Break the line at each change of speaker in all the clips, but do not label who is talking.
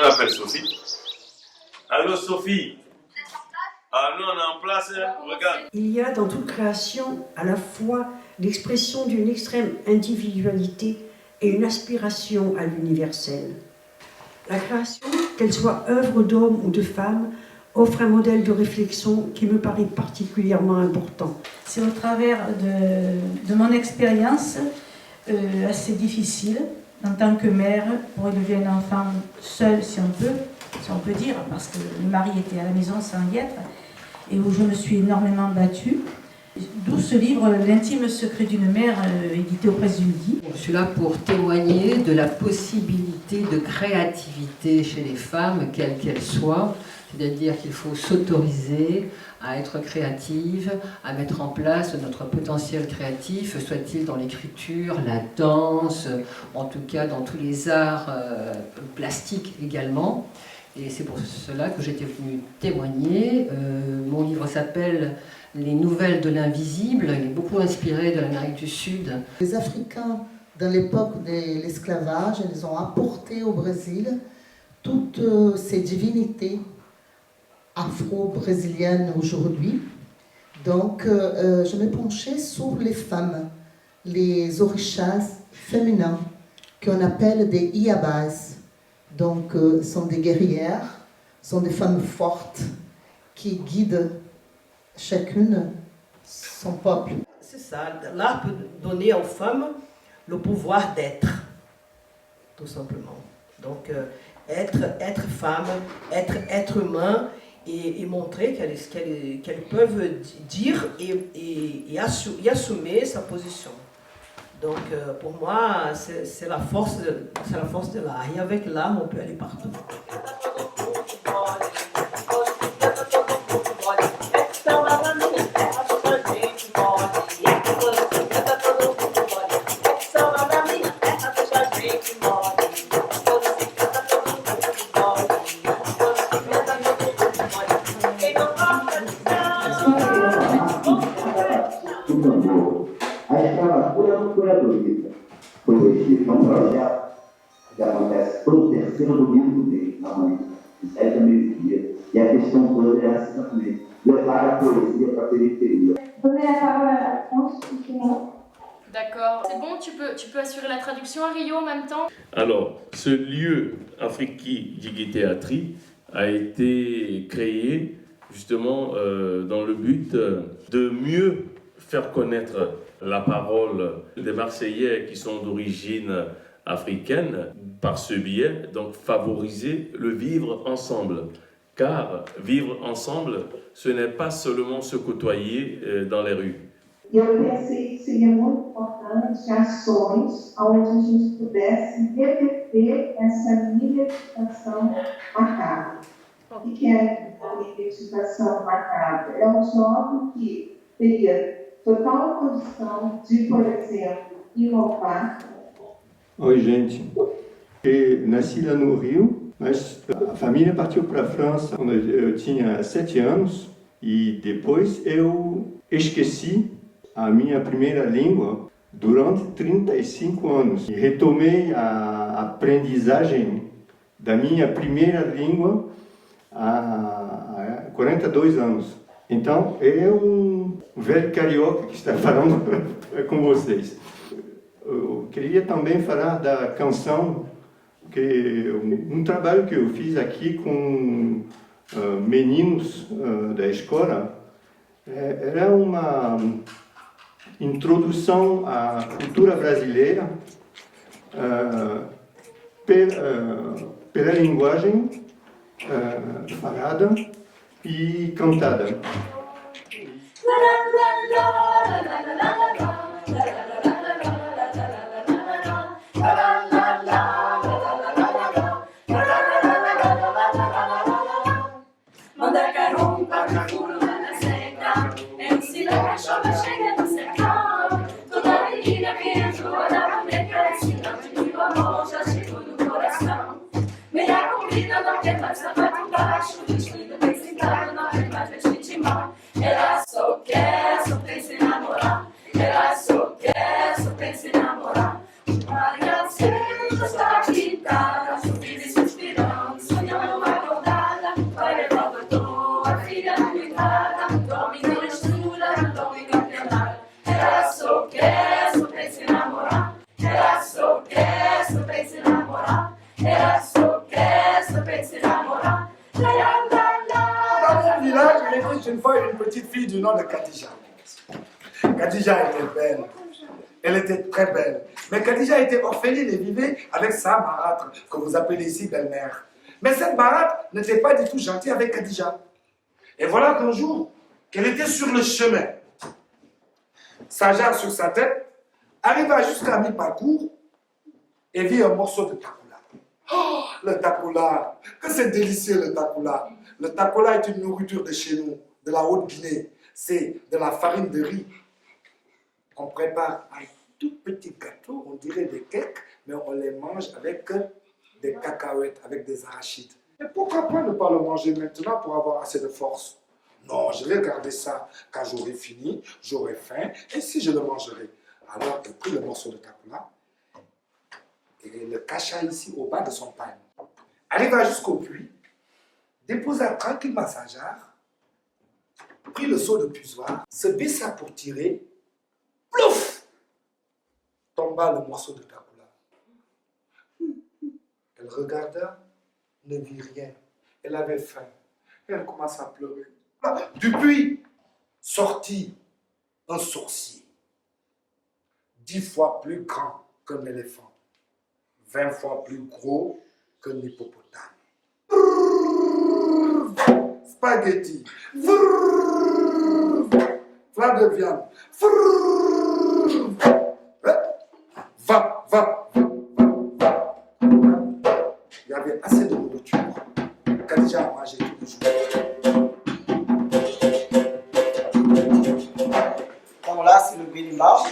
On appelle Sophie. Allô Sophie. Ah nous on est en place, hein. Regarde.
Il y a dans toute création à la fois l'expression d'une extrême individualité et une aspiration à l'universel. La création, qu'elle soit œuvre d'homme ou de femme, offre un modèle de réflexion qui me paraît particulièrement important.
C'est au travers de mon expérience assez difficile en tant que mère pour élever un enfant seul si on peut dire, parce que le mari était à la maison sans y être, et où je me suis énormément battue. D'où ce livre, L'intime secret d'une mère, édité aux Presses du Midi.
Je suis là pour témoigner de la possibilité de créativité chez les femmes, quelles qu'elles soient. C'est-à-dire qu'il faut s'autoriser à être créative, à mettre en place notre potentiel créatif, soit-il dans l'écriture, la danse, en tout cas dans tous les arts plastiques également. Et c'est pour cela que j'étais venue témoigner. Mon livre s'appelle « Les nouvelles de l'invisible ». Il est beaucoup inspiré de l'Amérique du Sud.
Les Africains, dans l'époque de l'esclavage, ils ont apporté au Brésil toutes ces divinités afro-brésiliennes aujourd'hui. Donc, je me penchais sur les femmes, les orishas féminins, qu'on appelle des iabás. Donc, sont des guerrières, sont des femmes fortes qui guident chacune son peuple.
C'est ça, l'art peut donner aux femmes le pouvoir d'être, tout simplement. Donc, être femme, être humain, et montrer qu'elles peuvent dire et assumer sa position. Donc pour moi, c'est la force de l'art. Et avec l'art, on peut aller partout.
A escola curadoria foi o Egito, é um projeto que acontece todo terceiro domingo do mês, na manhã, de 7 a meio-dia. E a questão toda é essa também, levar a poesia para a periferia.
Donner la parole à la France, justement.
D'accord. C'est bon, tu peux assurer la traduction à Rio en même temps?
Alors, ce lieu Afriki Djigui Théâtri a été créé justement dans le but de mieux faire connaître la parole des Marseillais qui sont d'origine africaine par ce biais, donc favoriser le vivre ensemble. Car vivre ensemble, ce n'est pas seulement se côtoyer dans les rues.
Eu pensei que seria muito importante ações onde a gente pudesse reverter essa identificação macabra. O que é a identificação macabra? É um jovem que teria total condição de, por exemplo, inovar.
Oi, gente. Eu nasci lá no Rio, mas a família partiu para a França quando eu tinha 7 anos e depois eu esqueci a minha primeira língua durante 35 anos. E retomei a aprendizagem da minha primeira língua há 42 anos. Então, é um velho carioca que está falando com vocês. Eu queria também falar da canção, um trabalho que eu fiz aqui com meninos da escola. Era uma introdução à cultura brasileira pela linguagem falada e cantada.
Ela só quer, só pensa em namorar. Ela só quer, só pensa em namorar. Maria Senta está agitada, subindo e suspirando. dorme na mistura, não dorme campeonato. Ela só quer, só pensa em namorar. Ela só quer, só pensa em namorar. Ela só quer, só pensa em namorar. La la la la.
Dans mon village, il était une fois une petite fille du nom de Khadija. Khadija était belle. Elle était très belle. Mais Khadija était orpheline et vivait avec sa marâtre, que vous appelez ici belle-mère. Mais cette marâtre n'était pas du tout gentille avec Khadija. Et voilà qu'un jour, qu'elle était sur le chemin, sa jarre sur sa tête, arriva jusqu'à mi-parcours et vit un morceau de takoula. Oh, le takoula! Que c'est délicieux le takoula! Le takoula est une nourriture de chez nous, de la Haute-Guinée. C'est de la farine de riz qu'on prépare un tout petit gâteau, on dirait des cakes, mais on les mange avec des cacahuètes, avec des arachides. Et pourquoi pas ne pas le manger maintenant pour avoir assez de force? Non, je vais garder ça. Quand j'aurai fini, j'aurai faim, et si je le mangerai. Alors elle prit le morceau de takoula et le cacha ici au bas de son pain. Arriva jusqu'au puits, déposa tranquillement sa jarre, prit le seau de puisoir, se baissa pour tirer, plouf! Tomba le morceau de takoula. Elle regarda, ne vit rien. Elle avait faim. Elle commença à pleurer. Du puits sortit un sorcier, 10 fois plus grand qu'un éléphant, 20 fois plus gros qu'un hippopotame. Spaghetti, plat de viande, va. Il y avait assez de nourriture. Khadija a mangé tous les jours.
Donc là, c'est le berimbau.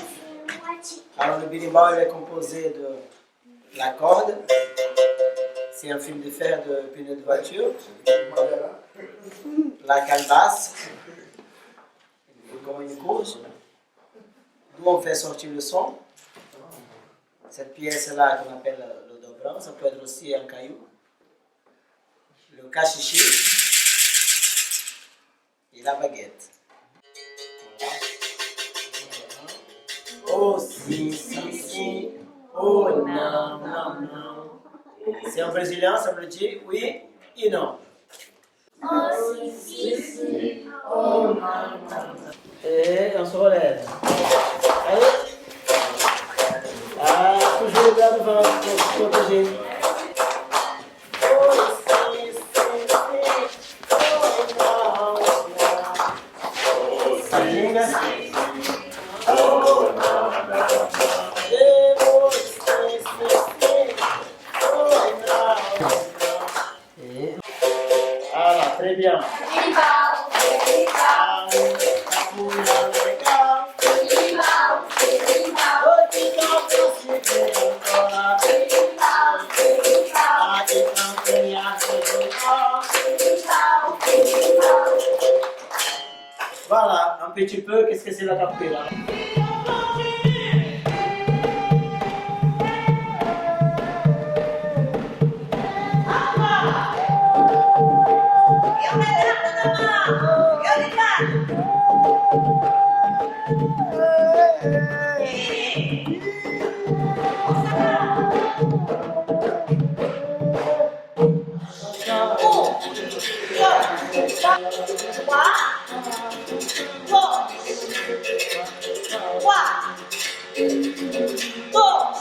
Alors le berimbau, il est composé de la corde. C'est un fil de fer de pneu de voiture. La calebasse, comme une course, d'où on fait sortir le son. Cette pièce-là qu'on appelle le dobro, ça peut être aussi un caillou. Le cachichi et la baguette. Oh si, oh non, non, non. C'est en brésilien, ça veut dire oui et non.
Oh si, oh non, non.
Et on se relève. Allez. Ah, toujours le bras devant pour se protéger. Oh si, oh non, non. Ça ginga. Oh non, non. Et oh si, oh non, non. Et voilà, très bien. Voilà, un petit peu, qu'est-ce que c'est la capoeira?
Oh,